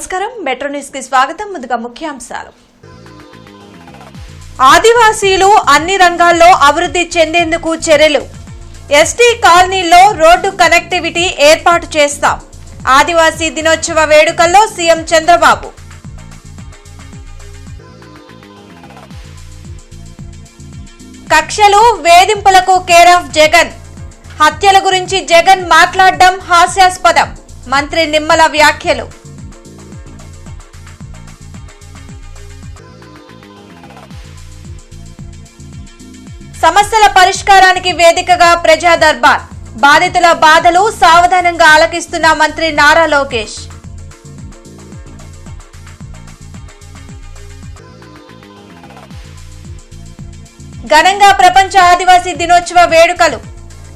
నమస్కారం metro news కి స్వాగతం. ముందుగా ముఖ్యాంశాలు. ఆదివాసీలు అన్ని రంగాల్లో అభివృద్ధి చెందేందుకు చర్యలు. ఎస్టీ కాలనీలో రోడ్డు కనెక్టివిటీ ఏర్పాటు చేస్తాం. ఆదివాసీ దినోత్సవ వేడుకల్లో సీఎం చంద్రబాబు. కక్షలు వేధింపులకు కేర్ ఆఫ్ జగన్. హత్యల గురించి జగన్ మాట్లాడడం హాస్యాస్పదం. మంత్రి నిమ్మల వ్యాఖ్యలు. సమస్యల పరిష్కారానికి వేదికగా ప్రజా దర్బార్. బాధితుల బాధలు సావధానంగా ఆలకిస్తున్న మంత్రి నారా లోకేష్. ఘనంగా ప్రపంచ ఆదివాసీ దినోత్సవ వేడుకలు.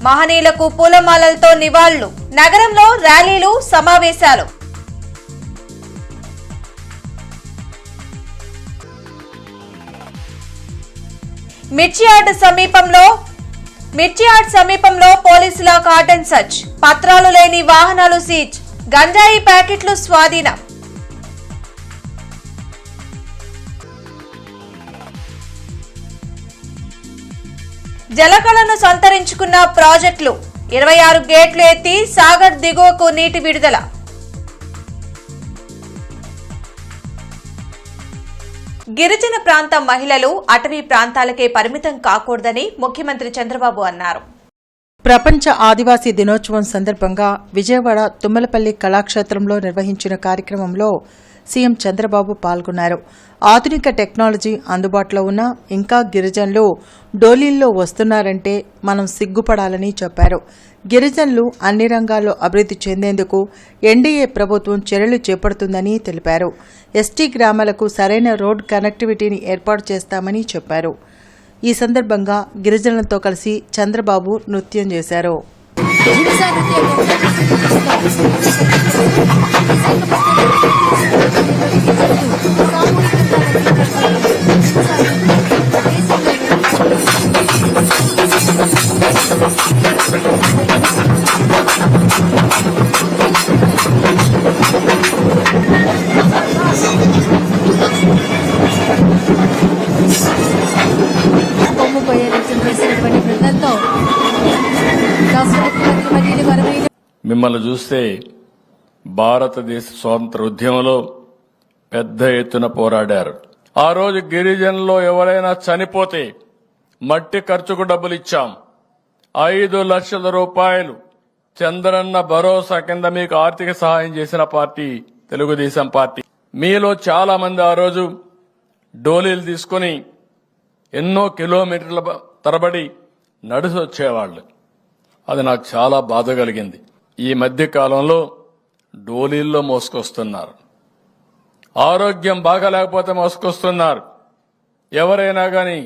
మహనీయులకు పూలమాలలతో నివాళులు. నగరంలో ర్యాలీలు, సమావేశాలు. మిర్చియార్డ్ సమీపంలో పోలీసుల కార్డన్ సర్చ్. పత్రాలు లేని వాహనాలు సీజ్. గంజాయి ప్యాకెట్లు స్వాధీనం. జలకళను సంతరించుకున్న ప్రాజెక్టులు. 26 గేట్లు ఎత్తి సాగర్ దిగువకు నీటి విడుదల. గిరిజన ప్రాంత మహిళలు అటవీ ప్రాంతాలకే పరిమితం కాకూడదని ముఖ్యమంత్రి చంద్రబాబు అన్నారు. ప్రపంచ ఆదివాసీ దినోత్సవం సందర్భంగా విజయవాడ తుమ్మలపల్లి కళాక్షేత్రంలో నిర్వహించిన కార్యక్రమంలో సీఎం చంద్రబాబు పాల్గొన్నారు. ఆధునిక టెక్నాలజీ అందుబాటులో ఉన్న ఇంకా గిరిజనులు డోలీల్లో వస్తున్నారంటే మనం సిగ్గుపడాలని చెప్పారు. గిరిజనులు అన్ని రంగాల్లో అభివృద్ధి చెందేందుకు ఎన్డీఏ ప్రభుత్వం చర్యలు చేపడుతుందని తెలిపారు. ఎస్టీ గ్రామాలకు సరైన రోడ్ కనెక్టివిటీని ఏర్పాటు చేస్తామని చెప్పారు. ఈ సందర్భంగా గిరిజనులతో కలిసి చంద్రబాబు నృత్యం చేశారు. మిమ్మల్ని చూస్తే భారతదేశ స్వాతంత్ర ఉద్యమంలో పెద్ద ఎత్తున పోరాడారు. ఆ రోజు గిరిజనుల్లో ఎవరైనా చనిపోతే మట్టి ఖర్చుకు డబ్బులు ఇచ్చాం. 5 లక్షల రూపాయలు చంద్రన్న భరోసా కింద మీకు ఆర్థిక సహాయం చేసిన పార్టీ తెలుగుదేశం పార్టీ. మీలో చాలా మంది ఆ రోజు డోలీలు తీసుకుని ఎన్నో కిలోమీటర్ల తరబడి నడిచి వచ్చేవాళ్లు. అది నాకు చాలా బాధ కలిగింది. ఈ మధ్య కాలంలో డోలీల్లో మోసుకొస్తున్నారు. ఆరోగ్యం బాగాలేకపోతే మోసుకొస్తున్నారు. ఎవరైనా కానీ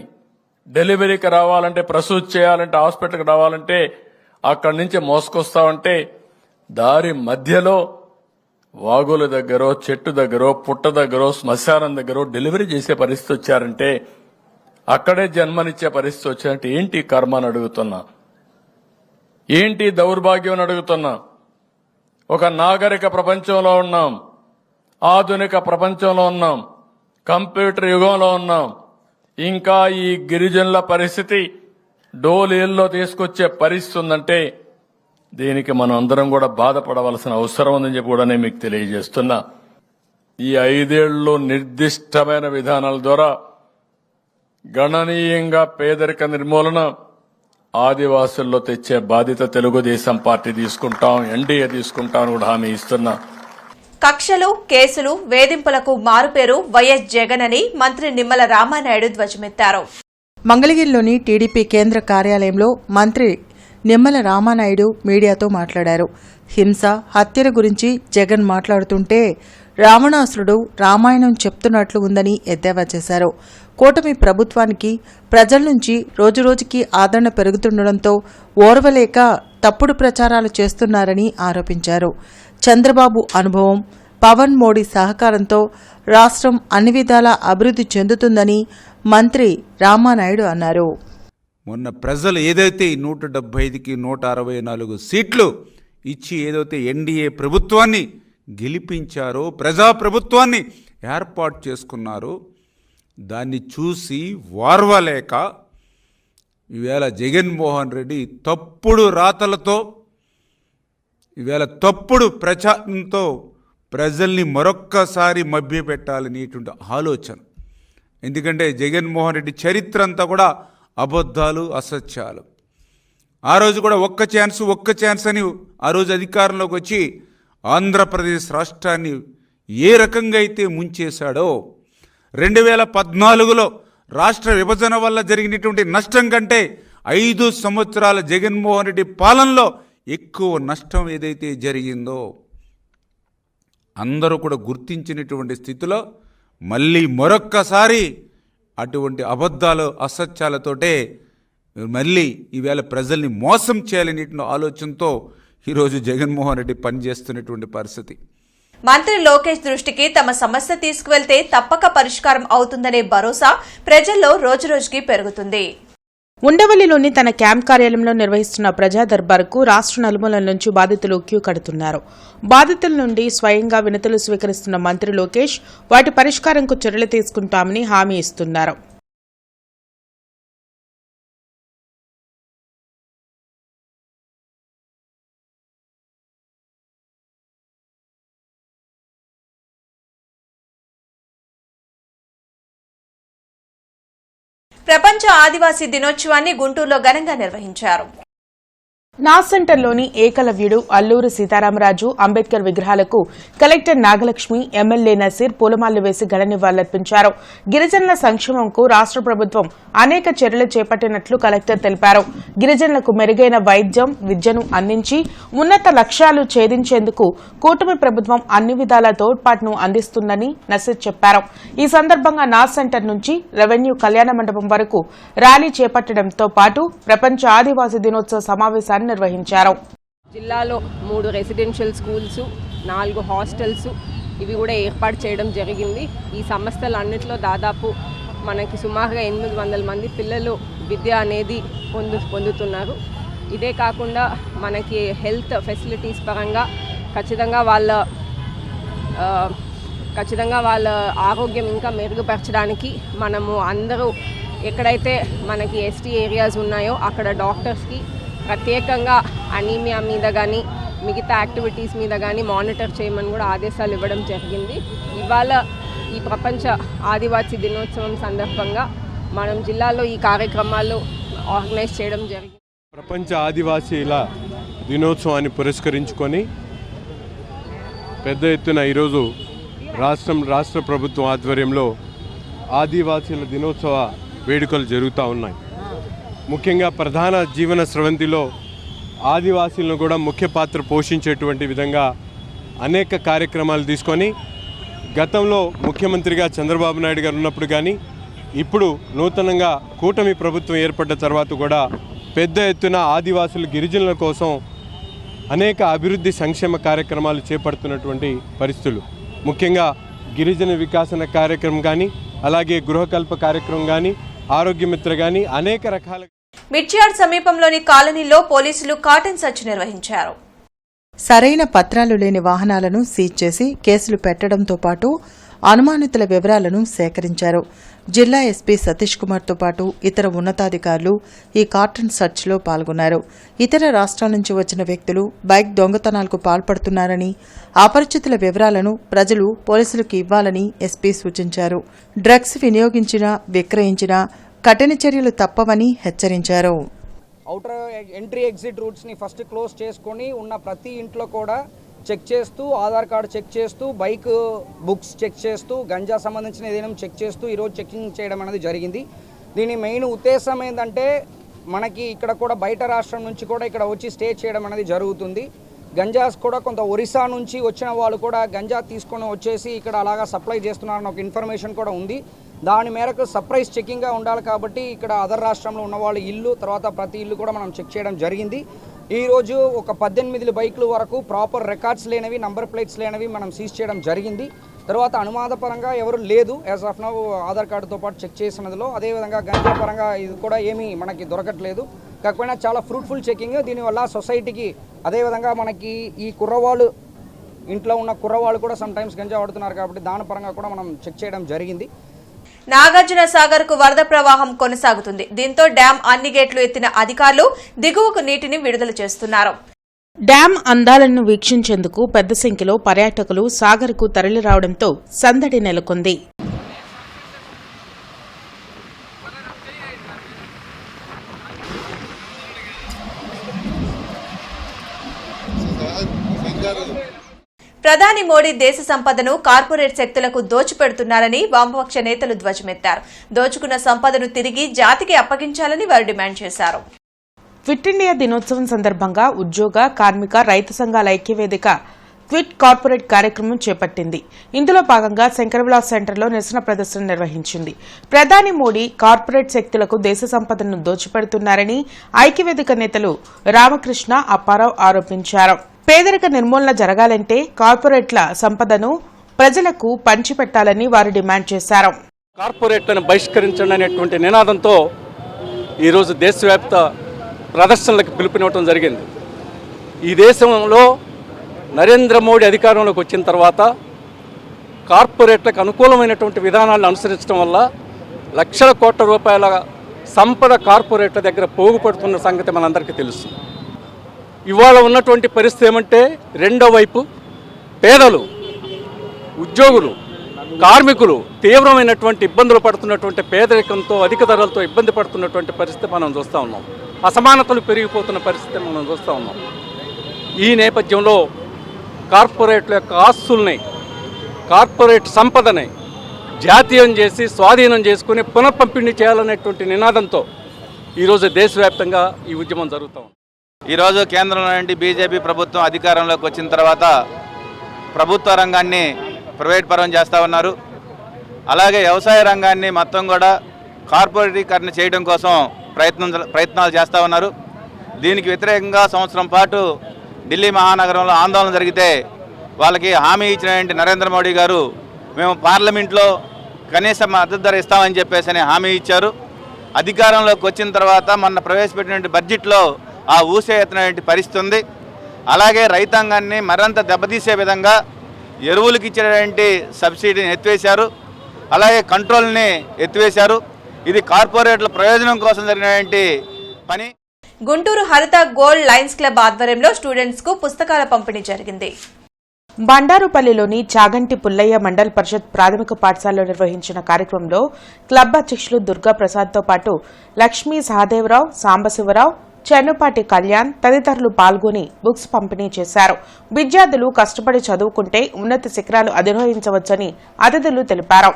డెలివరీకి రావాలంటే, ప్రసూతి చేయాలంటే, హాస్పిటల్కి రావాలంటే అక్కడి నుంచి మోసుకొస్తామంటే దారి మధ్యలో వాగుల దగ్గర, చెట్టు దగ్గర, పుట్ట దగ్గర, శ్మశానం దగ్గర డెలివరీ చేసే పరిస్థితి వచ్చారంటే, అక్కడే జన్మనిచ్చే పరిస్థితి వచ్చారంటే ఏంటి కర్మ అని అడుగుతున్నా. ఏంటి దౌర్భాగ్యం అని అడుగుతున్నా. ఒక నాగరిక ప్రపంచంలో ఉన్నాం, ఆధునిక ప్రపంచంలో ఉన్నాం, కంప్యూటర్ యుగంలో ఉన్నాం. ఇంకా ఈ గిరిజనుల పరిస్థితి డోలీల్లో తీసుకొచ్చే పరిస్థితి ఉందంటే దీనికి మనం అందరం కూడా బాధపడవలసిన అవసరం ఉందని చెప్పి కూడా నేను మీకు తెలియజేస్తున్నా. ఈ 5 ఏళ్లలో నిర్దిష్టమైన విధానాల ద్వారా గణనీయంగా పేదరిక నిర్మూలన ఆదివాసుల్లో తెచ్చే బాధ్యత తెలుగుదేశం పార్టీ తీసుకుంటాం, ఎన్డీఏ తీసుకుంటాం కూడా హామీ ఇస్తున్నా. కక్షలు, కేసులు, వేధింపులకు మారుపేరు వైఎస్ జగన్ అని మంత్రి నిమ్మల రామానాయుడు ధ్వజమెత్తారు. మంగళగిరిలోని టీడీపీ కేంద్ర కార్యాలయంలో మంత్రి నిమ్మల రామానాయుడు మీడియాతో మాట్లాడారు. హింస, హత్యల గురించి జగన్ మాట్లాడుతుంటే రావణాసురుడు రామాయణం చెప్తున్నట్లు ఉందని ఎద్దేవా చేశారు. కూటమి ప్రభుత్వానికి ప్రజల నుంచి రోజురోజుకి ఆదరణ పెరుగుతుండటంతో ఓర్వలేక తప్పుడు ప్రచారాలు చేస్తున్నారని ఆరోపించారు. చంద్రబాబు అనుభవం, పవన్ మోడీ సహకారంతో రాష్ట్రం అన్ని విధాలా అభివృద్ధి చెందుతుందని మంత్రి రామానాయుడు అన్నారు. మొన్న ప్రజలు ఏదైతే 175కి 164 సీట్లు ఇచ్చి ఏదైతే ఎన్డీఏ ప్రభుత్వాన్ని గెలిపించారో, ప్రజాప్రభుత్వాన్ని ఏర్పాటు చేసుకున్నారో దాన్ని చూసి వార్వలేక ఈవేళ జగన్మోహన్ రెడ్డి తప్పుడు రాతలతో, ఈవేళ తప్పుడు ప్రచారంతో ప్రజల్ని మరొక్కసారి మభ్యపెట్టాలనేటువంటి ఆలోచన. ఎందుకంటే జగన్మోహన్ రెడ్డి చరిత్ర అంతా కూడా అబద్ధాలు, అసత్యాలు. ఆ రోజు కూడా ఒక్క ఛాన్స్ అని ఆ రోజు అధికారంలోకి వచ్చి ఆంధ్రప్రదేశ్ రాష్ట్రాన్ని ఏ రకంగా అయితే ముంచేశాడో, 2014లో రాష్ట్ర విభజన వల్ల జరిగినటువంటి నష్టం కంటే 5 సంవత్సరాల జగన్మోహన్ రెడ్డి పాలనలో ఎక్కువ నష్టం ఏదైతే జరిగిందో అందరూ కూడా గుర్తించినటువంటి స్థితిలో మళ్ళీ మరొక్కసారి అటువంటి అబద్ధాలు, అసత్యాలతోటే మళ్ళీ ఈవేళ ప్రజల్ని మోసం చేయాలనే ఆలోచనతో ఈరోజు జగన్మోహన్ రెడ్డి పనిచేస్తున్నటువంటి పరిస్థితి. మంత్రి లోకేష్ దృష్టికి తమ సమస్య తీసుకువెళ్తే తప్పక పరిష్కారం అవుతుందనే భరోసా ప్రజల్లో రోజురోజుకి పెరుగుతుంది. ఉండవల్లిలోని తన క్యాంప్ కార్యాలయంలో నిర్వహిస్తున్న ప్రజా దర్బార్కు రాష్ట్ర నలుమూలల నుంచి బాధితులు క్యూ కడుతున్నారు. బాధితుల నుండి స్వయంగా వినతులు స్వీకరిస్తున్న మంత్రి లోకేష్ వాటి పరిష్కారంకు చర్యలు తీసుకుంటామని హామీ ఇస్తున్నారు. ప్రపంచ ఆదివాసీ దినోత్సవాన్ని గుంటూరులో ఘనంగా నిర్వహించారు. నాస్ సెంటర్లోని ఏకలవ్యుడు, అల్లూరి సీతారామరాజు, అంబేద్కర్ విగ్రహాలకు కలెక్టర్ నాగలక్ష్మి, ఎమ్మెల్యే నసీర్ పూలమాలలు వేసి ఘన నివాళులర్పించారు. గిరిజనుల సంక్షేమంకు రాష్ట్ర ప్రభుత్వం అనేక చర్యలు చేపట్టినట్లు కలెక్టర్ తెలిపారు. గిరిజనులకు మెరుగైన వైద్యం, విద్యను అందించి ఉన్నత లక్ష్యాలు ఛేదించేందుకు కూటమి ప్రభుత్వం అన్ని విధాల తోడ్పాటును అందిస్తుందని నసీర్ చెప్పారు. ఈ సందర్భంగా నాస్ సెంటర్ నుంచి రెవెన్యూ కళ్యాణ మండపం వరకు ర్యాలీ చేపట్టడంతో పాటు ప్రపంచ ఆదివాసీ దినోత్సవ సమావేశాన్ని నిర్వహించారు. జిల్లాలో 3 రెసిడెన్షియల్ స్కూల్స్, 4 హాస్టల్స్ ఇవి కూడా ఏర్పాటు చేయడం జరిగింది. ఈ సంస్థలన్నింటిలో దాదాపు మనకి సుమారుగా 800 మంది పిల్లలు విద్య అనేది పొందుతున్నారు. ఇదే కాకుండా మనకి హెల్త్ ఫెసిలిటీస్ పరంగా ఖచ్చితంగా వాళ్ళ ఆరోగ్యం ఇంకా మెరుగుపరచడానికి మనము అందరూ ఎక్కడైతే మనకి ఎస్టీ ఏరియాస్ ఉన్నాయో అక్కడ డాక్టర్స్కి ప్రత్యేకంగా అనీమియా మీద కానీ మిగతా యాక్టివిటీస్ మీద కానీ మానిటర్ చేయమని కూడా ఆదేశాలు ఇవ్వడం జరిగింది. ఇవాళ ఈ ప్రపంచ ఆదివాసీ దినోత్సవం సందర్భంగా మనం జిల్లాలో ఈ కార్యక్రమాలు ఆర్గనైజ్ చేయడం జరిగింది. ప్రపంచ ఆదివాసీల దినోత్సవాన్ని పురస్కరించుకొని పెద్ద ఎత్తున ఈరోజు రాష్ట్ర ప్రభుత్వం ఆధ్వర్యంలో ఆదివాసీల దినోత్సవ వేడుకలు జరుగుతూ ఉన్నాయి. ముఖ్యంగా ప్రధాన జీవన స్రవంతిలో ఆదివాసీలను కూడా ముఖ్య పాత్ర పోషించేటువంటి విధంగా అనేక కార్యక్రమాలు తీసుకొని గతంలో ముఖ్యమంత్రిగా చంద్రబాబు నాయుడు గారు ఉన్నప్పుడు కానీ ఇప్పుడు నూతనంగా కూటమి ప్రభుత్వం ఏర్పడ్డ తర్వాత కూడా పెద్ద ఎత్తున ఆదివాసులు, గిరిజనుల కోసం అనేక అభివృద్ధి సంక్షేమ కార్యక్రమాలు చేపడుతున్నటువంటి పరిస్థితులు. ముఖ్యంగా గిరిజన వికాసన కార్యక్రమం కానీ, అలాగే గృహకల్ప కార్యక్రమం కానీ, ఆరోగ్యమిత్ర కానీ అనేక రకాల. మిర్చియాడ్ సమీపంలోని కాలనీలో పోలీసులు కాటన్ సర్చ్ నిర్వహించారు. సరైన పత్రాలు లేని వాహనాలను సీజ్ చేసి కేసులు పెట్టడంతో పాటు అనుమానితుల వివరాలను సేకరించారు. జిల్లా ఎస్పీ సతీష్ కుమార్తో పాటు ఇతర ఉన్నతాధికారులు ఈ కార్టన్ సర్చ్లో పాల్గొన్నారు. ఇతర రాష్ట్రాల నుంచి వచ్చిన వ్యక్తులు బైక్ దొంగతనాలకు పాల్పడుతున్నారని, అపరిచితుల వివరాలను ప్రజలు పోలీసులకు ఇవ్వాలని ఎస్పీ సూచించారు. డ్రగ్స్ వినియోగించినా, విక్రయించినా కఠిన చర్యలు తప్పవని హెచ్చరించారు. అవుటర్ ఎంట్రీ ఎగ్జిట్ రూట్స్ని ఫస్ట్ క్లోజ్ చేసుకొని ఉన్న ప్రతి ఇంట్లో కూడా చెక్ చేస్తూ, ఆధార్ కార్డు చెక్ చేస్తూ, బైక్ బుక్స్ చెక్ చేస్తూ, గంజా సంబంధించిన ఏదైనా చెక్ చేస్తూ ఈరోజు చెకింగ్ చేయడం అనేది జరిగింది. దీని మెయిన్ ఉద్దేశం ఏంటంటే మనకి ఇక్కడ కూడా బయట రాష్ట్రం నుంచి కూడా ఇక్కడ వచ్చి స్టే చేయడం అనేది జరుగుతుంది. గంజాస్ కూడా కొంత ఒరిస్సా నుంచి వచ్చిన వాళ్ళు కూడా గంజా తీసుకొని వచ్చేసి ఇక్కడ అలాగా సప్లై చేస్తున్నారని ఒక ఇన్ఫర్మేషన్ కూడా ఉంది. దాని మేరకు సర్ప్రైజ్ చెకింగ్గా ఉండాలి కాబట్టి ఇక్కడ అదర్ రాష్ట్రంలో ఉన్న వాళ్ళ ఇల్లు, తర్వాత ప్రతి ఇల్లు కూడా మనం చెక్ చేయడం జరిగింది. ఈరోజు ఒక 18 బైకులు వరకు ప్రాపర్ రికార్డ్స్ లేనివి, నంబర్ ప్లేట్స్ లేనివి మనం సీజ్ చేయడం జరిగింది. తర్వాత అనుమానపరంగా ఎవరు లేదు యాజ్ ఆఫ్ నౌ ఆధార్ కార్డుతో పాటు చెక్ చేసినదిలో. అదేవిధంగా గంజా పరంగా ఇది కూడా ఏమీ మనకి దొరకట్లేదు. కాకపోయినా చాలా ఫ్రూట్ఫుల్ చెకింగ్. దీనివల్ల సొసైటీకి, అదేవిధంగా మనకి ఈ కుర్రవాళ్ళు ఇంట్లో ఉన్న కుర్రవాళ్ళు కూడా సమ్ టైమ్స్ గంజా వాడుతున్నారు కాబట్టి దాని పరంగా కూడా మనం చెక్ చేయడం జరిగింది. నాగార్జున సాగర్ కు వరద ప్రవాహం కొనసాగుతుంది. దీంతో డ్యాం అన్ని గేట్లు ఎత్తిన అధికారులు దిగువకు నీటిని విడుదల చేస్తున్నారు. డ్యాం అందాలను వీక్షించేందుకు పెద్ద సంఖ్యలో పర్యాటకులు సాగర్కు తరలిరావడంతో సందడి నెలకొంది. ప్రధాని మోడీ దేశ సంపదను కార్పొరేట్ శక్తులకు దోచిపెడుతున్నారని వామపక్ష నేతలు ధ్వజమెత్తారు. దోచుకున్న సంపదను తిరిగి జాతికి అప్పగించాలని వారు డిమాండ్ చేశారు. క్విట్ ఇండియా దినోత్సవం సందర్భంగా ఉద్యోగ, కార్మిక, రైతు సంఘాల ఐక్యవేదిక క్విట్ కార్పొరేట్ కార్యక్రమం చేపట్టింది. ఇందులో భాగంగా శంకరవిలాస్ సెంటర్లో నిరసన ప్రదర్శన నిర్వహించింది. ప్రధాని మోడీ కార్పొరేట్ శక్తులకు దేశ సంపదను దోచిపెడుతున్నారని ఐక్యవేదిక నేతలు రామకృష్ణ, అప్పారావు ఆరోపించారు. పేదరిక నిర్మూలన జరగాలంటే కార్పొరేట్ల సంపదను ప్రజలకు పంచిపెట్టాలని వారు డిమాండ్ చేశారు. కార్పొరేట్లను బహిష్కరించండి అనేటువంటి నినాదంతో ఈరోజు దేశవ్యాప్త ప్రదర్శనలకు పిలుపునివ్వడం జరిగింది. ఈ దేశంలో నరేంద్ర మోడీ అధికారంలోకి వచ్చిన తర్వాత కార్పొరేట్లకు అనుకూలమైనటువంటి విధానాలను అనుసరించడం వల్ల లక్షల కోట్ల రూపాయల సంపద కార్పొరేట్ల దగ్గర పోగుపడుతున్న సంగతి మనందరికీ తెలుసు. ఇవాళ ఉన్నటువంటి పరిస్థితి ఏమంటే రెండో వైపు పేదలు, ఉద్యోగులు, కార్మికులు తీవ్రమైనటువంటి ఇబ్బందులు పడుతున్నటువంటి పేదరికంతో అధిక ధరలతో ఇబ్బంది పడుతున్నటువంటి పరిస్థితి మనం చూస్తూ ఉన్నాం. అసమానతలు పెరిగిపోతున్న పరిస్థితి మనం చూస్తూ ఉన్నాం. ఈ నేపథ్యంలో కార్పొరేట్ల యొక్క ఆస్తుల్ని, కార్పొరేట్ సంపదని జాతీయం చేసి స్వాధీనం చేసుకుని పునఃపంపిణీ చేయాలనేటువంటి నినాదంతో ఈరోజు దేశవ్యాప్తంగా ఈ ఉద్యమం జరుగుతూ ఉంది. ఈరోజు కేంద్రంలో నుండి బీజేపీ ప్రభుత్వం అధికారంలోకి వచ్చిన తర్వాత ప్రభుత్వ రంగాన్ని ప్రైవేట్ పరం చేస్తూ ఉన్నారు. అలాగే వ్యవసాయ రంగాన్ని మొత్తం కూడా కార్పొరేటీకరణ చేయడం కోసం ప్రయత్నాలు చేస్తూ ఉన్నారు. దీనికి వ్యతిరేకంగా సంవత్సరం పాటు ఢిల్లీ మహానగరంలో ఆందోళన జరిగితే వాళ్ళకి హామీ ఇచ్చినటువంటి నరేంద్ర మోడీ గారు మేము పార్లమెంట్లో కనీస మద్దతు ధర ఇస్తామని చెప్పేసి హామీ ఇచ్చారు. అధికారంలోకి వచ్చిన తర్వాత మొన్న ప్రవేశపెట్టినటువంటి బడ్జెట్లో ఆ ఊసే ఎత్తినటువంటి పరిస్థితి ఉంది. అలాగే రైతాంగాన్ని మరింత దెబ్బతీసే విధంగా ఎరువులకు ఇచ్చినటువంటి సబ్సిడీని ఎత్తివేశారు. అలాగే కంట్రోల్ని ఎత్తివేశారు. ఇది కార్పొరేట్ల ప్రయోజనం కోసం జరిగినటువంటి పని. గుంటూరు హరిత గోల్డ్ లయన్స్ క్లబ్ ఆధ్వర్యంలో స్టూడెంట్స్ కు పుస్తకాల పంపిణీ జరిగింది. బండారుపల్లిలోని చాగంటి పుల్లయ్య మండల్ పరిషత్ ప్రాథమిక పాఠశాలలో నిర్వహించిన కార్యక్రమంలో క్లబ్ అధ్యక్షులు దుర్గా ప్రసాద్తో పాటు లక్ష్మీ సహదేవరావు, సాంబశివరావు, చెన్నుపాటి కళ్యాణ్ తదితరులు పాల్గొని బుక్స్ పంపిణీ చేశారు. విద్యార్థులు కష్టపడి చదువుకుంటే ఉన్నత శిఖరాలు అధిరోహించవచ్చని అతిథులు తెలిపారు.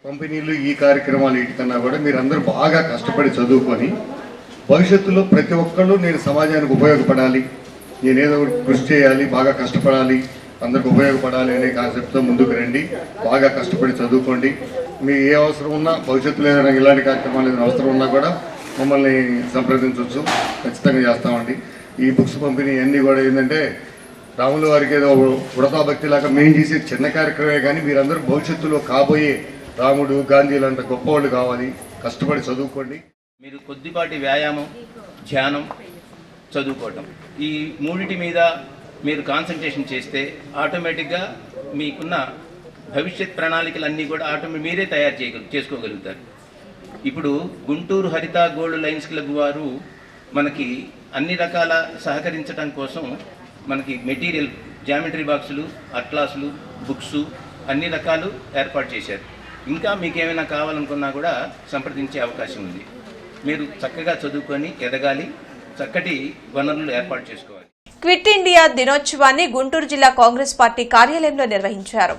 కంపెనీలు ఈ కార్యక్రమాలు వీటికన్నా కూడా మీరందరూ బాగా కష్టపడి చదువుకొని భవిష్యత్తులో ప్రతి ఒక్కళ్ళు నేను సమాజానికి ఉపయోగపడాలి, నేనేదో కృషి చేయాలి, బాగా కష్టపడాలి, అందరికి ఉపయోగపడాలి అనే కాన్సెప్ట్తో ముందుకు రండి. బాగా కష్టపడి చదువుకోండి. మీ ఏ అవసరం ఉన్నా భవిష్యత్తులో ఏదైనా ఇలాంటి కార్యక్రమాలు ఏదైనా అవసరం ఉన్నా కూడా మమ్మల్ని సంప్రదించవచ్చు, ఖచ్చితంగా చేస్తామండి. ఈ బుక్స్ పంపిణీ అన్నీ కూడా ఏంటంటే రాముల వారికి ఏదో వృతాభక్తి లాగా మేము చేసే చిన్న కార్యక్రమే, కానీ మీరందరూ భవిష్యత్తులో కాబోయే రాముడు, గాంధీ లాంటి గొప్పవాళ్ళు కావాలి. కష్టపడి చదువుకోండి. మీరు కొద్దిపాటి వ్యాయామం, ధ్యానం, చదువుకోవటం, ఈ మూడిటి మీద మీరు కాన్సన్ట్రేషన్ చేస్తే ఆటోమేటిక్గా మీకున్న భవిష్యత్ ప్రణాళికలన్నీ కూడా మీరే తయారు చేసుకోగలుగుతారు. ఇప్పుడు గుంటూరు హరిత గోల్డ్ లయన్స్ క్లబ్ వారు మనకి అన్ని రకాల సహకరించడం కోసం మనకి మెటీరియల్, జామెట్రీ బాక్సులు, అట్లాసులు, బుక్స్ అన్ని రకాలు ఏర్పాటు చేశారు. ఇంకా మీకు ఏమైనా కావాలనుకున్నా కూడా సంప్రదించే అవకాశం ఉంది. మీరు చక్కగా చదువుకొని ఎదగాలి, చక్కటి వనరులు ఏర్పాటు చేసుకోవాలి. క్విట్ ఇండియా దినోత్సవాన్ని గుంటూరు జిల్లా కాంగ్రెస్ పార్టీ కార్యాలయంలో నిర్వహించారు.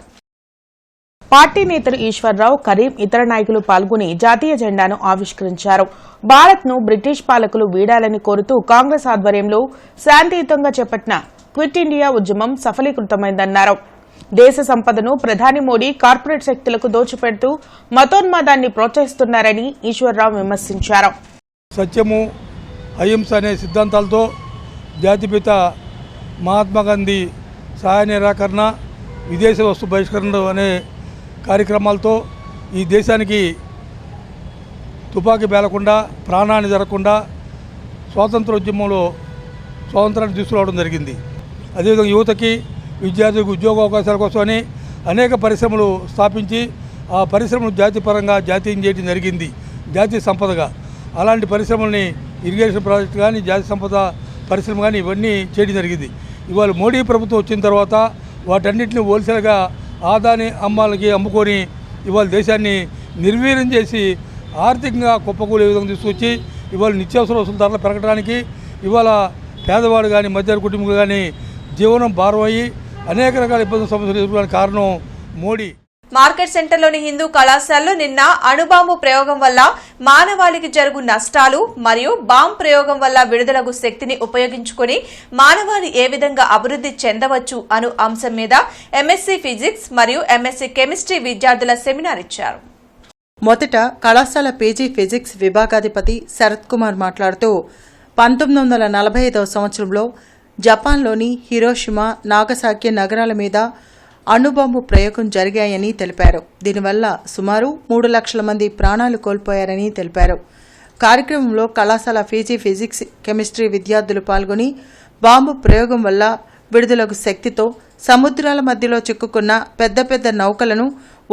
పార్టీ నేతలు ఈశ్వర్రావు, కరీం, ఇతర నాయకులు పాల్గొని జాతీయ జెండాను ఆవిష్కరించారు. భారత్ను బ్రిటిష్ పాలకులు వీడాలని కోరుతూ కాంగ్రెస్ ఆధ్వర్యంలో శాంతియుతంగా చేపట్టిన క్విట్ ఇండియా ఉద్యమం సఫలీకృతమైందన్నారు. దేశ సంపదను ప్రధాని మోడీ కార్పొరేట్ శక్తులకు దోచిపెడుతూ మతోన్మాదాన్ని ప్రోత్సహిస్తున్నారని ఈశ్వర్రావు విమర్శించారు. సత్యము, అహింస అనే సిద్ధాంతాలతో జాతిపిత మహాత్మాగాంధీ సహాయ నిరాకరణ, విదేశీ వస్తు బహిష్కరణ అనే కార్యక్రమాలతో ఈ దేశానికి తుపాకీ పేలకుండా ప్రాణాన్ని జరగకుండా స్వాతంత్రోద్యమంలో స్వాతంత్రాన్ని తీసుకురావడం జరిగింది. అదేవిధంగా యువతకి విద్యార్థులకు ఉద్యోగ అవకాశాల కోసమని అనేక పరిశ్రమలు స్థాపించి ఆ పరిశ్రమలు జాతీయం చేయడం జరిగింది, జాతీయ సంపదగా. అలాంటి పరిశ్రమల్ని ఇరిగేషన్ ప్రాజెక్టు కానీ జాతీయ సంపద పరిశ్రమ కానీ ఇవన్నీ చేయడం జరిగింది. ఇవాళ మోడీ ప్రభుత్వం వచ్చిన తర్వాత వాటన్నిటిని హోల్సేల్గా ఆదాని అమ్మాలకి అమ్ముకొని ఇవాళ దేశాన్ని నిర్వీర్యం చేసి ఆర్థికంగా కుప్పకూలే విధంగా తీసుకొచ్చి ఇవాళ నిత్యావసర వస్తువుల ధరలు పెరగడానికి ఇవాళ పేదవాడు కానీ మధ్య కుటుంబం కానీ జీవనం భారం అయ్యి అనేక రకాల ఇబ్బందుల సమస్యలు ఎదుర్కోవడానికి కారణం మోడీ. మార్కెట్ సెంటర్లోని హిందూ కళాశాలలో నిన్న అణుబాంబు ప్రయోగం వల్ల మానవాళికి జరుగు నష్టాలు మరియు బాంబ్ ప్రయోగం వల్ల విడుదలకు శక్తిని ఉపయోగించుకుని మానవాళి ఏ విధంగా అభివృద్ధి చెందవచ్చు అను అంశం మీద ఎంఎస్సీ ఫిజిక్స్ మరియు ఎంఎస్సీ కెమిస్ట్రీ విద్యార్థుల సెమినార్ ఇచ్చారు. మొదట కళాశాల పీజీ ఫిజిక్స్ విభాగాధిపతి శరత్ కుమార్ మాట్లాడుతూ 1945వ సంవత్సరంలో జపాన్లోని హిరోషిమా, నాగసాకి నగరాల మీద అణుబాంబు ప్రయోగం జరిగాయని తెలిపారు. దీనివల్ల సుమారు 3 లక్షల మంది ప్రాణాలు కోల్పోయారని తెలిపారు. కార్యక్రమంలో కళాశాల పీజీ ఫిజిక్స్, కెమిస్ట్రీ విద్యార్థులు పాల్గొని బాంబు ప్రయోగం వల్ల విడుదలకు శక్తితో సముద్రాల మధ్యలో చిక్కుకున్న పెద్ద పెద్ద నౌకలను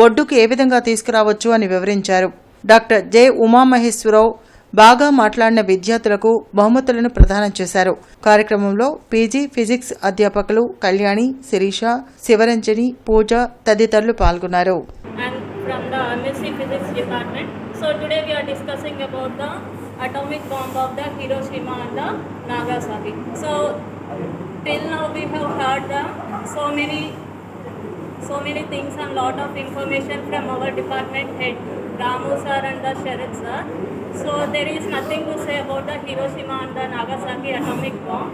ఒడ్డుకు ఏ విధంగా తీసుకురావచ్చు అని వివరించారు. డాక్టర్ జె ఉమామహేశ్వరరావు బాగా మాట్లాడిన విద్యార్థులకు బహుమతులను ప్రదానం చేశారు. కార్యక్రమంలో పీజీ ఫిజిక్స్ అధ్యాపకులు కళ్యాణి, శిరీష, శివరంజని, పూజ తదితరులు పాల్గొన్నారు. So many things and lot of information from our department head Ramu sir and the Sharat sir. So there is nothing to say about the Hiroshima and the Nagasaki atomic bomb.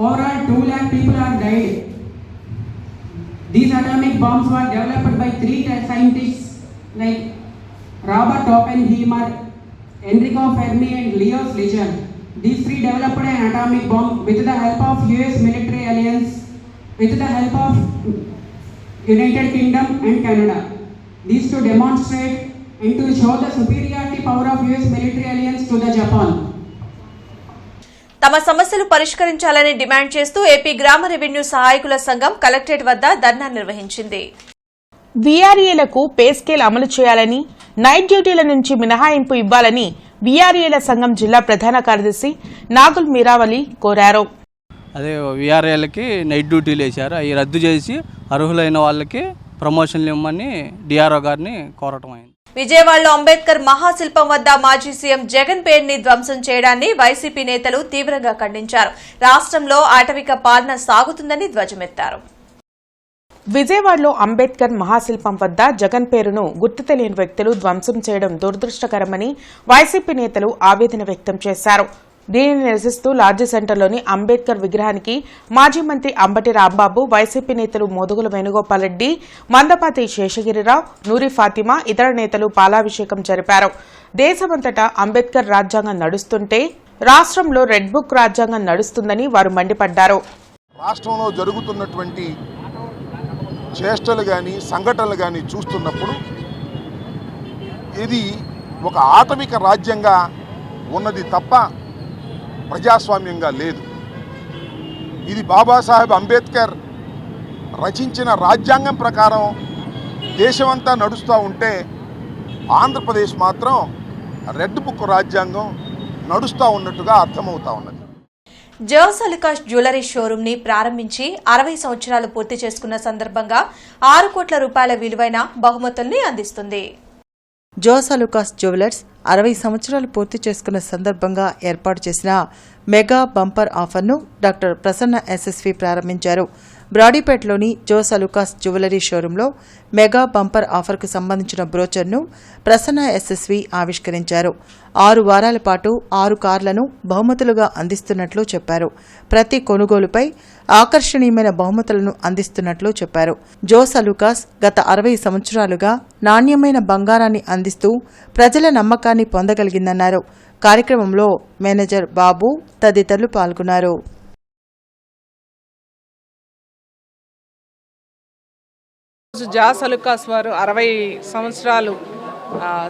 Overall 2 lakh people are died. These atomic bombs were developed by 3 scientists like Robert Oppenheimer, Enrico Fermi and Leo Szilard. These 3 developed an atomic bomb with the help of US military alliance, with the help of United Kingdom and Canada. These to demonstrate and to show the superiority power of US military alliance to the Japan. తమ సమస్యలు పరిష్కరించాలని demand చేస్తూ AP గ్రామ revenue సహాయకుల సంఘం collectorate వద్ద ధర్నా నిర్వహించింది. వీఆర్ఏలకు pay scale అమలు చేయాలని, నైట్ డ్యూటీల నుంచి మినహాయింపు ఇవ్వాలని వీఆర్ఏల సంఘం జిల్లా ప్రధాన కార్యదర్శి నాగుల్ మీరావలి కోరారు. అదే వీఆర్ఏలకి నైట్ డ్యూటీలు వేశారు, అవి రద్దు చేసి అర్హులైన వాళ్ళకి ప్రమోషన్లు ఇవ్వమని డిఆర్ఓ గారిని కోరటం అయింది. విజయవాడలో అంబేద్కర్ మహాశిల్పం వద్ద మాజీ సీఎం జగన్ పేరుని ధ్వంసం చేయడాన్ని వైసీపీ నేతలు తీవ్రంగా ఖండించారు. రాష్ట్రంలో ఆటవిక పాలన సాగుతుందని ధ్వజమెత్తారు. విజయవాడలో అంబేద్కర్ మహాశిల్పం వద్ద జగన్ పేరును గుర్తు తెలియని వ్యక్తులు ధ్వంసం చేయడం దురదృష్టకరమని వైసీపీ నేతలు ఆవేదన వ్యక్తం చేశారు. దీనిని నిరసిస్తూ లార్జీ సెంటర్లోని అంబేద్కర్ విగ్రహానికి మాజీ మంత్రి అంబటి రాంబాబు, వైసీపీ నేతలు మోదుగుల వేణుగోపాల్ రెడ్డి, మందపాతి శేషగిరిరావు, నూరి ఫాతిమా, ఇతర నేతలు పాలాభిషేకం జరిపారు. దేశమంతటా అంబేద్కర్ రాజ్యాంగం నడుస్తుంటే రాష్ట్రంలో రెడ్ బుక్ రాజ్యాంగం నడుస్తుందని వారు మండిపడ్డారు. రాష్ట్రంలో జరుగుతున్నటువంటి చేష్టలు కానీ సంఘటనలు కానీ చూస్తున్నప్పుడు ఇది ఒక ఆటవిక రాజ్యంగా ఉన్నది తప్ప ప్రజాస్వామ్యంగా లేదు. ఇది బాబాసాహెబ్ అంబేద్కర్ రచించిన రాజ్యాంగం ప్రకారం దేశమంతా నడుస్తూ ఉంటే ఆంధ్రప్రదేశ్ మాత్రం రెడ్ బుక్ రాజ్యాంగం నడుస్తూ ఉన్నట్టుగా అర్థమవుతా ఉన్నది. జోస్ అలుకాస్ జ్యువెలరీ షోరూమ్ ని ప్రారంభించి 60 సంవత్సరాలు పూర్తి చేసుకున్న సందర్భంగా 6 కోట్ల రూపాయల విలువైన బహుమతుల్ని అందిస్తుంది. జోస్ అలుకాస్ జ్యువెలర్స్ 60 సంవత్సరాలు పూర్తి చేసుకున్న సందర్భంగా ఏర్పాటు చేసిన మెగా బంపర్ ఆఫర్ను డాక్టర్ ప్రసన్న ఎస్ఎస్వి ప్రారంభించారు. బ్రాడీపేటలోని Jos Alukkas jewellery showroom mega bumper ఆఫర్కు సంబంధించిన బ్రోచర్ను ప్రసన్న ఎస్ఎస్వి ఆవిష్కరించారు. 6 వారాల పాటు 6 కార్లను బహుమతులుగా అందిస్తున్నట్లు చెప్పారు. ప్రతి కొనుగోలుపై ఆకర్షణీయమైన బహుమతులను అందిస్తున్నట్లు చెప్పారు. జోస్ అలుకాస్ గత 60 సంవత్సరాలుగా నాణ్యమైన బంగారాన్ని అందిస్తూ ప్రజల నమ్మకాన్ని పొందగలిగిందన్నారు. కార్యక్రమంలో మేనేజర్ బాబు తదితరులు పాల్గొన్నారు. జాస్ అలుకాస్ వారు 60 సంవత్సరాలు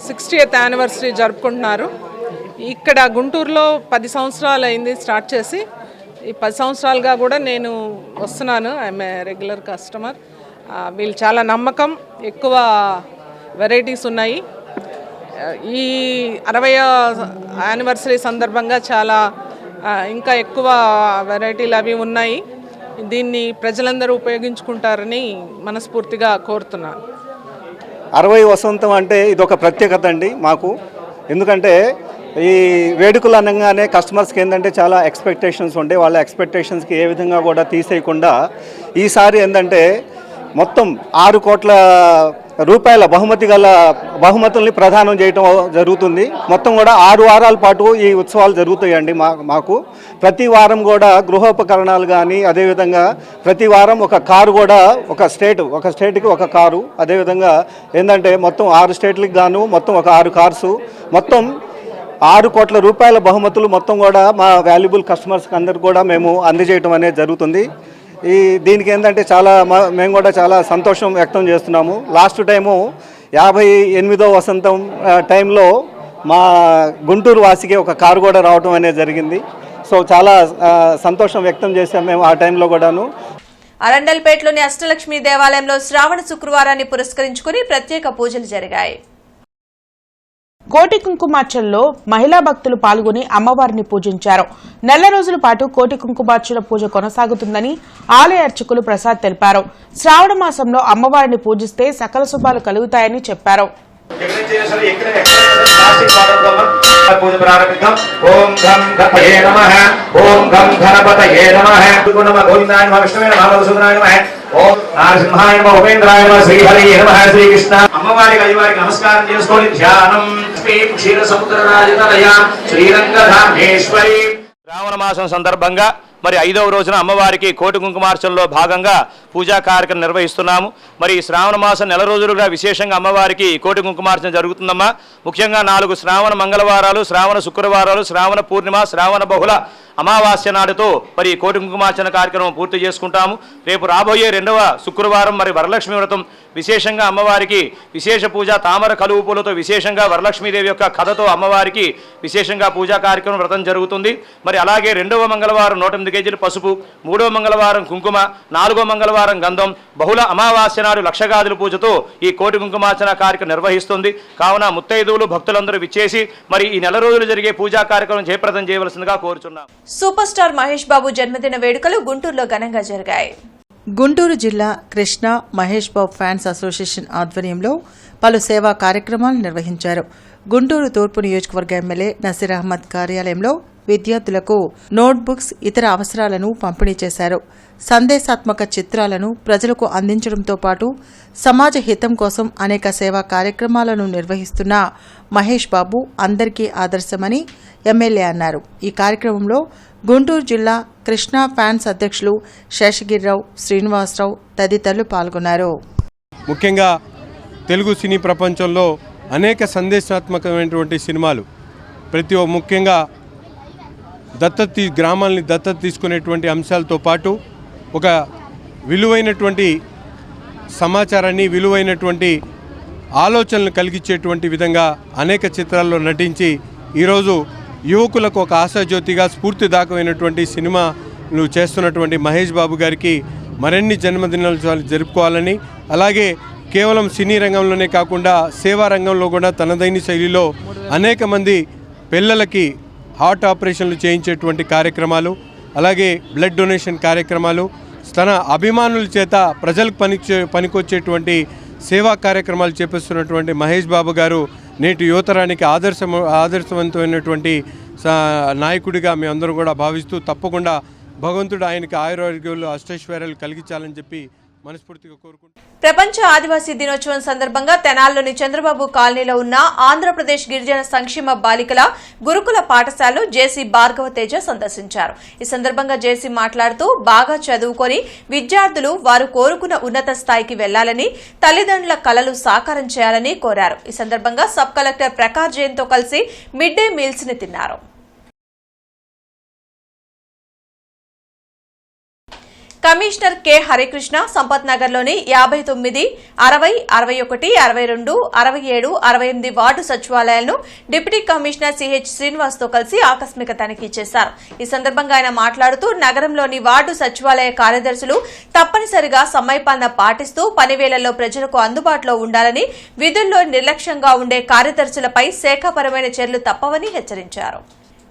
60th యానివర్సరీ జరుపుకుంటున్నారు. ఇక్కడ గుంటూరులో 10 సంవత్సరాలు అయింది స్టార్ట్ చేసి. ఈ 10 సంవత్సరాలుగా కూడా నేను వస్తున్నాను. I'm a regular customer. వీళ్ళు చాలా నమ్మకం, ఎక్కువ వెరైటీస్ ఉన్నాయి. ఈ 60వ యానివర్సరీ సందర్భంగా చాలా ఇంకా ఎక్కువ వెరైటీలు అవి ఉన్నాయి. దీన్ని ప్రజలందరూ ఉపయోగించుకుంటారని మనస్ఫూర్తిగా కోరుతున్నాను. 60 వసంతం అంటే ఇది ఒక ప్రత్యేకత అండి మాకు. ఎందుకంటే ఈ వేడుకలు అనగానే కస్టమర్స్కి ఏంటంటే చాలా ఎక్స్పెక్టేషన్స్ ఉంటాయి. వాళ్ళ ఎక్స్పెక్టేషన్స్కి ఏ విధంగా కూడా తీసేయకుండా ఈసారి ఏంటంటే మొత్తం 6 కోట్ల రూపాయల బహుమతుల్ని ప్రదానం చేయటం జరుగుతుంది. మొత్తం కూడా 6 వారాల పాటు ఈ ఉత్సవాలు జరుగుతాయండి. మాకు ప్రతి వారం కూడా గృహోపకరణాలు కానీ, అదేవిధంగా ప్రతి వారం ఒక కారు కూడా ఒక స్టేట్కి ఒక కారు, అదేవిధంగా ఏంటంటే మొత్తం 6 స్టేట్లకు గాను మొత్తం ఒక 6 కార్సు, మొత్తం 6 కోట్ల రూపాయల బహుమతులు మొత్తం కూడా మా వాల్యుబుల్ కస్టమర్స్కి అందరికి కూడా మేము అందజేయటం అనేది జరుగుతుంది. దీనికి ఏంటంటే మేము కూడా చాలా సంతోషం వ్యక్తం చేస్తున్నాము. లాస్ట్ టైము 58వ వసంతం టైంలో మా గుంటూరు వాసికి ఒక కారు కూడా రావడం అనేది జరిగింది. సో చాలా సంతోషం వ్యక్తం చేశాము మేము ఆ టైంలో కూడాను. అరండల్పేటలోని అష్టలక్ష్మి దేవాలయంలో శ్రావణ శుక్రవారాన్ని పురస్కరించుకుని ప్రత్యేక పూజలు జరిగాయి. కోటి కుంకుమార్చనలో మహిళా భక్తులు పాల్గొని అమ్మవారిని పూజించారు. నెల రోజుల పాటు కోటి కుంకుమార్చన పూజ కొనసాగుతుందని ఆలయ అర్చకులు ప్రసాద్ తెలిపారు. శ్రావణ మాసంలో అమ్మవారిని పూజిస్తే సకల శుభాలు కలుగుతాయని చెప్పారు. పూజ ప్రారంభిద్దాం. ఓం గం గణపతయే నమః. ఓం గం గణపతయే నమః. గోవిందాయ నమః. విష్ణువే నమః. మధుసూదనాయ నమః. ఓం నరసింహాయ నమః. ఉపేంద్రాయ నమః. శ్రీహరయే నమః. శ్రీకృష్ణ. అమ్మవారికి అయ్యవారికి నమస్కారం చేసుకోండి. ధ్యానం క్షీర సముద్ర రాజతనయ శ్రీరంగధామేశ్వరి. శ్రావణ మాసం సందర్భంగా మరి 5వ రోజున అమ్మవారికి కోటి కుంకుమార్చనలో భాగంగా పూజా కార్యక్రమం నిర్వహిస్తున్నాము. మరి ఈ శ్రావణ మాసం నెల రోజులుగా విశేషంగా అమ్మవారికి కోటి కుంకుమార్చన జరుగుతుందమ్మా. ముఖ్యంగా 4 శ్రావణ మంగళవారాలు, శ్రావణ శుక్రవారాలు, శ్రావణ పూర్ణిమ, శ్రావణ బహుళ అమావాస్య నాడుతో మరి కోటి కుంకుమార్చన కార్యక్రమం పూర్తి చేసుకుంటాము. రేపు రాబోయే 2వ శుక్రవారం మరి వరలక్ష్మి వ్రతం విశేషంగా అమ్మవారికి విశేష పూజ, తామర కలువు పూలతో విశేషంగా వరలక్ష్మీదేవి యొక్క కథతో అమ్మవారికి విశేషంగా పూజా కార్యక్రమం వ్రతం జరుగుతుంది. మరి అలాగే 2వ మంగళవారం 108 కేజీలు పసుపు, 3వ మంగళవారం కుంకుమ, 4వ మంగళవారం గంధం, బహుళ అమావాస్య నాడు లక్షగాదుల పూజతో ఈ కోటి కుంకుమార్చన కార్యక్రమం నిర్వహిస్తుంది. కావున ముత్తైదువులు భక్తులందరూ విచ్చేసి మరి ఈ నెల రోజులు జరిగే పూజా కార్యక్రమం జయప్రదం చేయవలసిందిగా కోరుచున్నాం. సూపర్ స్టార్ మహేష్ బాబు జన్మదిన వేడుకలు గుంటూరులో ఘనంగా జరిగాయి. గుంటూరు జిల్లా కృష్ణ మహేష్ బాబు ఫ్యాన్స్ అసోసియేషన్ ఆధ్వర్యంలో పలు సేవా కార్యక్రమాలు నిర్వహించారు. గుంటూరు తూర్పు నియోజకవర్గ ఎమ్మెల్యే నసీర్ అహ్మద్ కార్యాలయంలో విద్యార్థులకు నోట్బుక్స్, ఇతర అవసరాలను పంపిణీ చేశారు. సందేశాత్మక చిత్రాలను ప్రజలకు అందించడంతో పాటు సమాజ హితం కోసం అనేక సేవా కార్యక్రమాలను నిర్వహిస్తున్న మహేష్ బాబు అందరికీ ఆదర్శమని ఎమ్మెల్యే అన్నారు. ఈ కార్యక్రమంలో గుంటూరు జిల్లా కృష్ణా ఫ్యాన్స్ అధ్యక్షులు శేషగిరిరావు, శ్రీనివాసరావు తదితరులు పాల్గొన్నారు. ముఖ్యంగా తెలుగు సినీ ప్రపంచంలో అనేక సందేశాత్మకమైనటువంటి సినిమాలు ముఖ్యంగా గ్రామాలని దత్తత తీసుకునేటువంటి అంశాలతో పాటు ఒక విలువైనటువంటి సమాచారాన్ని, విలువైనటువంటి ఆలోచనలు కలిగించేటువంటి విధంగా అనేక చిత్రాల్లో నటించి ఈరోజు యువకులకు ఒక ఆశాజ్యోతిగా స్ఫూర్తిదాయకమైనటువంటి సినిమాలు చేస్తున్నటువంటి మహేష్ బాబు గారికి మరిన్ని జన్మదినోత్సవాలు జరుపుకోవాలని, అలాగే కేవలం సినీ రంగంలోనే కాకుండా సేవా రంగంలో కూడా తనదైన శైలిలో అనేక మంది పిల్లలకి హార్ట్ ఆపరేషన్లు చేయించేటువంటి కార్యక్రమాలు, అలాగే బ్లడ్ డొనేషన్ కార్యక్రమాలు, తన అభిమానుల చేత ప్రజలకు పనికొచ్చేటువంటి సేవా కార్యక్రమాలు చేపిస్తున్నటువంటి మహేష్ బాబు గారు నేటి యువతరానికి ఆదర్శవంతమైనటువంటి నాయకుడిగా మేమందరం కూడా భావిస్తూ తప్పకుండా భగవంతుడు ఆయనకి ఆయురారోగ్యాలు, అష్టైశ్వర్యాలు కలిగించాలని చెప్పి మనస్ఫూర్తిగా కోరుకుంటున్నాను. ప్రపంచ ఆదివాసీ దినోత్సవం సందర్భంగా తెనాల్లోని చంద్రబాబు కాలనీలో ఉన్న ఆంధ్రప్రదేశ్ గిరిజన సంక్షేమ బాలికల గురుకుల పాఠశాలను జేసీ భార్గవ తేజ సందర్శించారు. ఈ సందర్భంగా జేసీ మాట్లాడుతూ బాగా చదువుకొని విద్యార్థులు వారు కోరుకున్న ఉన్నత స్థాయికి వెళ్లాలని, తల్లిదండ్రుల కలలు సాకారం చేయాలని కోరారు. ఈ సందర్భంగా సబ్ కలెక్టర్ ప్రకాష్ జైన్తో కలిసి మిడ్ డే మీల్స్ ని తిన్నారు. కమిషనర్ కె హరికృష్ణ సంపత్ నగర్లోని 59, 60, 61, 62, 67, 68 వార్డు సచివాలయాలను డిప్యూటీ కమిషనర్ సిహెచ్ శ్రీనివాస్తో కలిసి ఆకస్మిక తనిఖీ చేశారు. ఈ సందర్భంగా ఆయన మాట్లాడుతూ నగరంలోని వార్డు సచివాలయ కార్యదర్శులు తప్పనిసరిగా సమయపాలన పాటిస్తూ పనివేళల్లో ప్రజలకు అందుబాటులో ఉండాలని, విధుల్లో నిర్లక్ష్యంగా ఉండే కార్యదర్శులపై శాఖాపరమైన చర్యలు తప్పవని హెచ్చరించారు.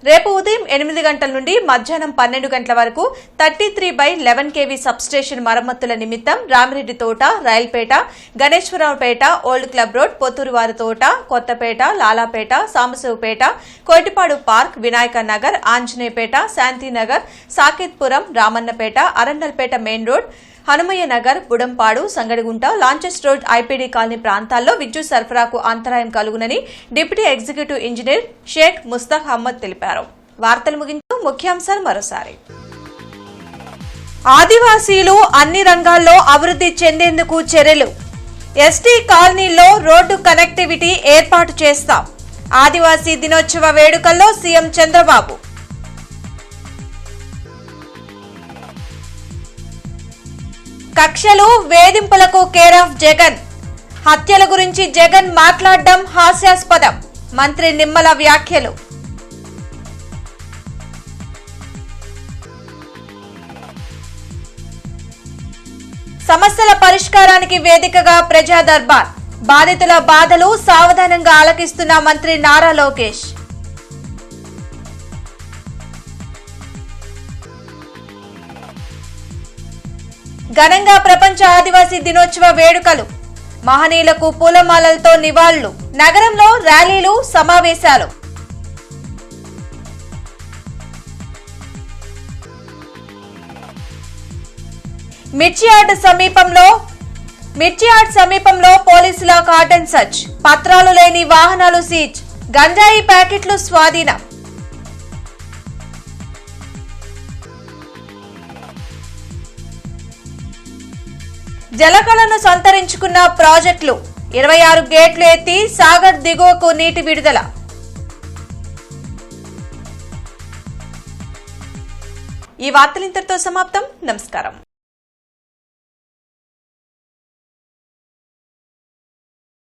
రేపు ఉదయం 8 గంటల నుండి మధ్యాహ్నం 12 గంటల వరకు 33/11 kV సబ్స్టేషన్ మరమ్మతుల నిమిత్తం Ramireddy Thota, Railpet, Ganeshwararaopet, old club road, Pothuruvari Thota, Kothapet, Lalapet, Sambasivapet, Kotipadu park, Vinayaka Nagar, Anjaneyapet, Shantinagar, Saketpuram, Ramannapet, Arundelpet main road, Hanumaiah Nagar, Budampadu, Sangadigunta, launches road, IPD colony ప్రాంతాల్లో విద్యుత్ సరఫరాకు అంతరాయం కలుగునని deputy executive engineer Sheikh Mustaq Ahmed తెలిపారు. వార్తలు ముగించు ముఖ్యాంశాలు మరోసారి. ఆదివాసీలు అన్ని రంగాల్లో అభివృద్ధి చెందేందుకు చర్యలు. ఎస్టీ కాలనీలో రోడ్డు కనెక్టివిటీ ఏర్పాటు చేస్తాం. ఆదివాసీ దినోత్సవ వేడుకల్లో సీఎం చంద్రబాబు. కక్షలు, వేధింపులకు కేర్ ఆఫ్ జగన్. హత్యల గురించి జగన్ మాట్లాడడం హాస్యాస్పదం. మంత్రి నిమ్మల వ్యాఖ్యలు. సమస్యల పరిష్కారానికి వేదికగా ప్రజా దర్బార్. బాధితుల బాధలు సావధానంగా ఆలకిస్తున్న మంత్రి నారా లోకేష్. ఘనంగా ప్రపంచ ఆదివాసీ దినోత్సవ వేడుకలు. మహనీయులకు పూలమాలలతో నివాళులు. నగరంలో ర్యాలీలు, సమావేశాలు. మిర్చియార్డ్ సమీపంలో పోలీసుల కార్డన్ సర్చ్. పత్రాలు లేని వాహనాలు సీజ్. గంజాయి ప్యాకెట్లు స్వాధీనం. జలకళను సంతరించుకున్న ప్రాజెక్టులు. 26 గేట్లు ఎత్తి సాగర్ దిగువకు నీటి విడుదల. ఈ వార్తలు ఇంతటితో సమాప్తం. నమస్కారం.